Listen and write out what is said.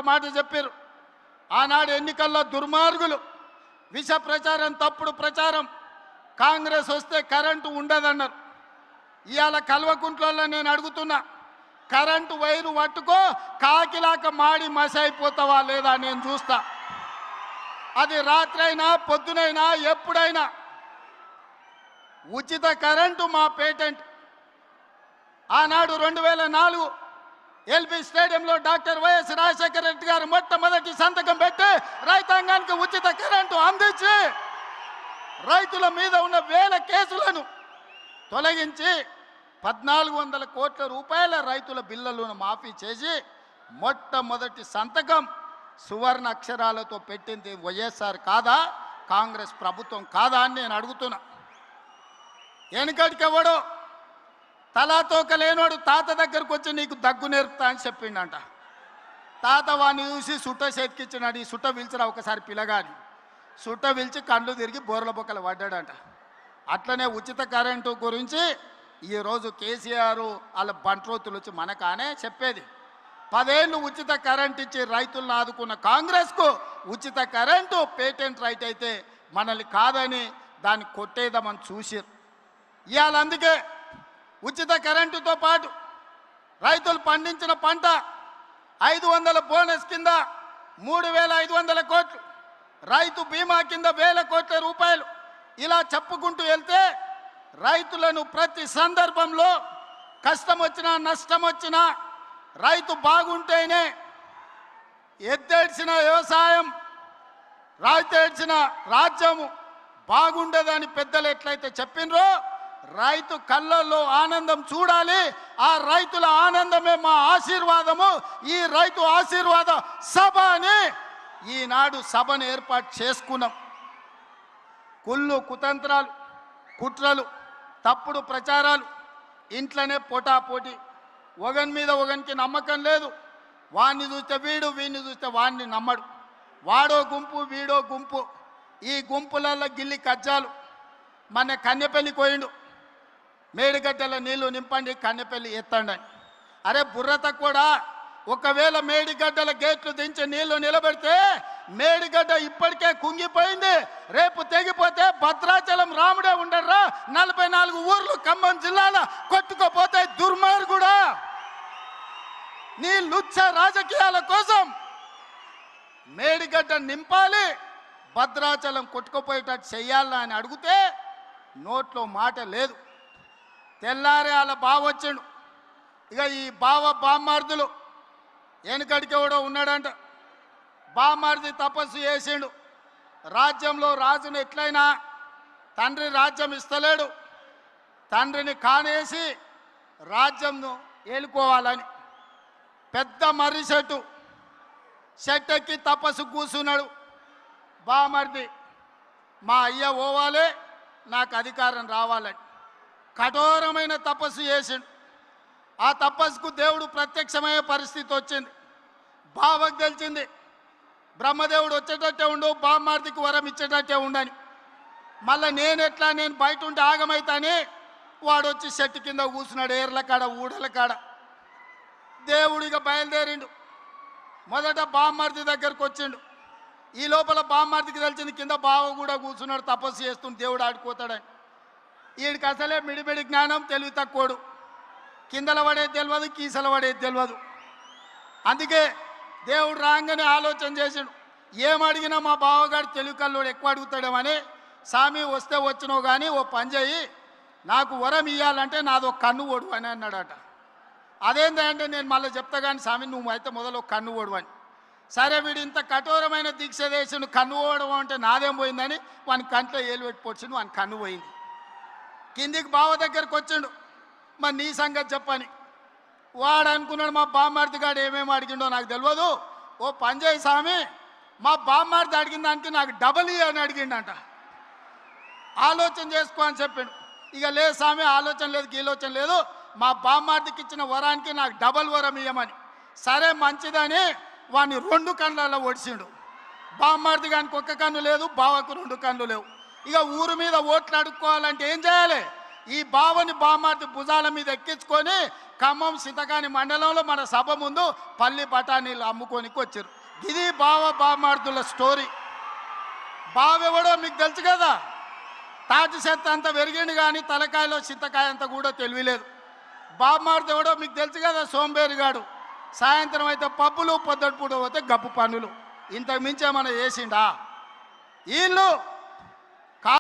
మాట చెప్పారు. ఆనాడు ఎన్నికల్లో దుర్మార్గులు విష ప్రచారం, తప్పుడు ప్రచారం, కాంగ్రెస్ వస్తే కరెంటు ఉండదన్నారు. ఇవాళ కల్వకుంట్లలో నేను అడుగుతున్నా, కరెంటు వైరు పట్టుకో కాకిలాక మాడి మసైపోతావా లేదా నేను చూస్తా. అది రాత్రైనా పొద్దునైనా ఎప్పుడైనా ఉచిత కరెంటు మా పేటెంట్. ఆనాడు 2004 ఎల్బీ స్టేడియంలో డాక్టర్ వైఎస్ రాజశేఖర రెడ్డి గారు మొట్టమొదటి సంతకం పెట్టి రైతాంగానికి ఉచిత కరెంటు అందించి రైతుల మీద ఉన్న వేల కేసులను తొలగించి 1400 కోట్ల రూపాయల రైతుల బిల్లులను మాఫీ చేసి మొట్టమొదటి సంతకం సువర్ణ అక్షరాలతో పెట్టింది వైఎస్ఆర్ కాదా, కాంగ్రెస్ ప్రభుత్వం కాదా అని నేను అడుగుతున్నా. వెనుకటికెవడో తలాతోక లేనోడు తాత దగ్గరకు వచ్చి నీకు దగ్గు నేర్పుతా అని చెప్పిండంట. తాత వాడిని చూసి సుట్ట చేతికిచ్చినాడు. ఈ సుట్ట పిలిచిరా ఒకసారి పిల్లగాని. సుట్ట పిలిచి కళ్ళు తిరిగి బోర్ల బొక్కలు పడ్డాడంట. అట్లనే ఉచిత కరెంటు గురించి ఈరోజు కేసీఆర్ వాళ్ళ బంట్రోతులు వచ్చి మనకానే చెప్పేది. 10 ఏళ్ళు ఉచిత కరెంట్ ఇచ్చి రైతులను ఆదుకున్న కాంగ్రెస్కు ఉచిత కరెంటు పేటెంట్ రైట్ అయితే మనల్ని కాదని దాన్ని కొట్టేద్దామని చూసారు. ఇవాళ అందుకే ఉచిత కరెంటుతో పాటు రైతులు పండించిన పంట 500 బోనస్ కింద 3500 కోట్లు, రైతు బీమా కింద 1000 కోట్ల రూపాయలు, ఇలా చెప్పుకుంటూ వెళ్తే రైతులను ప్రతి సందర్భంలో కష్టం వచ్చినా నష్టం వచ్చినా రైతు బాగుంటేనే ఎద్దేడ్చిన వ్యవసాయం, రాయితేడ్చిన రాజ్యము బాగుండదని పెద్దలు ఎట్లయితే చెప్పినరో రైతు కళ్ళల్లో ఆనందం చూడాలి. ఆ రైతుల ఆనందమే మా ఆశీర్వాదము. ఈ రైతు ఆశీర్వాద సభ అని ఈనాడు సభను ఏర్పాటు చేసుకున్నాం. కుళ్ళు కుతంత్రాలు, కుట్రలు, తప్పుడు ప్రచారాలు, ఇంట్లోనే పోటాపోటీ, ఒకని మీద ఒకనికి నమ్మకం లేదు. వాడిని చూస్తే వీడు, వీడిని చూస్తే వాడిని నమ్మడు. వాడో గుంపు వీడో గుంపు, ఈ గుంపులలో గిల్లి కజ్జాలు. మన కన్నెపల్లికి పోయిండు, మేడిగడ్డల నీళ్లు నింపండి కన్నెపల్లి ఎత్తండి. అరే బుర్రత కూడా, ఒకవేళ మేడిగడ్డల గేట్లు దించి నీళ్లు నిలబెడితే మేడిగడ్డ ఇప్పటికే కుంగిపోయింది. రేపు తెగిపోతే భద్రాచలం రాముడే ఉండర్రా, 44 ఊర్లు ఖమ్మం జిల్లాలో కొట్టుకుపోతే దుర్మార్గుడా. నీ లుచ్చ రాజకీయాల కోసం మేడిగడ్డ నింపాలి, భద్రాచలం కొట్టుకుపోయేటట్టు చెయ్యాలా అని అడిగితే నోట్లో మాట లేదు. తెల్లారే వాళ్ళ బావ వచ్చిండు. ఇక ఈ బామ్మార్దులు వెనుకడికి ఎవడో ఉన్నాడంట. బామ్మార్ది తపస్సు చేసిండు. రాజ్యంలో రాజును ఎట్లయినా తండ్రి రాజ్యం ఇస్తలేడు, తండ్రిని కానేసి రాజ్యంను ఏలుకోవాలని పెద్ద మర్రి చెట్టు ఎక్కి తపస్సు కూర్చున్నాడు. బామర్ది మా అయ్య పోవాలి, నాకు అధికారం రావాలని కఠోరమైన తపస్సు చేసిండు. ఆ తపస్సుకు దేవుడు ప్రత్యక్షమయ్యే పరిస్థితి వచ్చింది. బావకు తెలిసింది బ్రహ్మదేవుడు వచ్చేటట్టే ఉండు, బామ్మార్దికి వరం ఇచ్చేటట్టే ఉండని. మళ్ళీ నేను బయట ఉంటే ఆగమైతాని వాడు వచ్చి చెట్టు కింద కూర్చున్నాడు, ఏర్ల కాడ ఊడల కాడ. దేవుడిగా బయలుదేరిండు. మొదట బామ్మార్ది దగ్గరకు వచ్చిండు. ఈ లోపల బామ్మార్దికి తెలిసింది కింద బావ కూడా కూర్చున్నాడు, తపస్సు చేస్తుంది, దేవుడు ఆడుకోతాడని. వీడికి అసలే మిడిమిడి జ్ఞానం, తెలివి తక్కువడు. కిందల పడేది తెలియదు, కీసల పడేది తెలియదు. అందుకే దేవుడు రాగానే ఆలోచన చేసిండు, ఏమడిగినా మా బావగాడు తెలివి కల్లోడు ఎక్కువ అడుగుతాడేమని, స్వామి వస్తే వచ్చినావు కానీ ఓ పని చేయి, నాకు వరం ఇవ్వాలంటే నాదో కన్ను ఓడు అని అన్నాడట. అదేంటంటే నేను మళ్ళీ చెప్తా కానీ స్వామి నువ్వు అయితే మొదలు కన్ను ఓడు అని. సరే వీడు ఇంత కఠోరమైన దీక్ష చేసి కన్ను ఓడడం అంటే నాదేం పోయిందని వాని కంట్లో ఏలు పెట్టి పొడిచిండు, వాని కన్ను పోయింది. కిందికి బావ దగ్గరికి వచ్చిండు, మరి నీ సంగతి చెప్పని. వాడు అనుకున్నాడు మా బామ్మార్ది గాడు ఏమేమి అడిగిండో నాకు తెలియదు, ఓ పని చేయి స్వామి, మా బామ్మార్ది అడిగిన దానికి నాకు డబల్ అని అడిగిండంట. ఆలోచన చేసుకో అని చెప్పిండు. ఇక లేదు స్వామి ఆలోచన లేదు గీలోచన లేదు, మా బామ్మార్దికి ఇచ్చిన వరానికి నాకు డబల్ వరం ఇవ్వమని. సరే మంచిదని వాడిని 2 కళ్ళల్లో ఒడిచిండు. బామ్మార్ది గానికి 1 కన్ను లేదు, బావకు 2 కన్ను లేవు. ఇక ఊరు మీద ఓట్లు అడుక్కోవాలంటే ఏం చేయాలి? ఈ బావని బామార్ది భుజాల మీద ఎక్కించుకొని ఖమ్మం సింతకాని మండలంలో మన సభ ముందు పల్లి బఠానీలు అమ్ముకోనికి వచ్చారు. ఇది బావ బామార్దుల స్టోరీ. బావెవడో మీకు తెలుసు కదా, తాటి చెత్త అంత పెరిగిండు కానీ తలకాయలో చింతకాయ అంత కూడా తెలియలేదు. బామార్ది ఎవడో మీకు తెలుసు కదా, సోంబేరిగాడు. సాయంత్రం అయితే పబ్బులు, పొద్దుటిపూట పోతే గప్పు పనులు. ఇంతకు మించి ఏమైనా చేసిండా? వీళ్ళు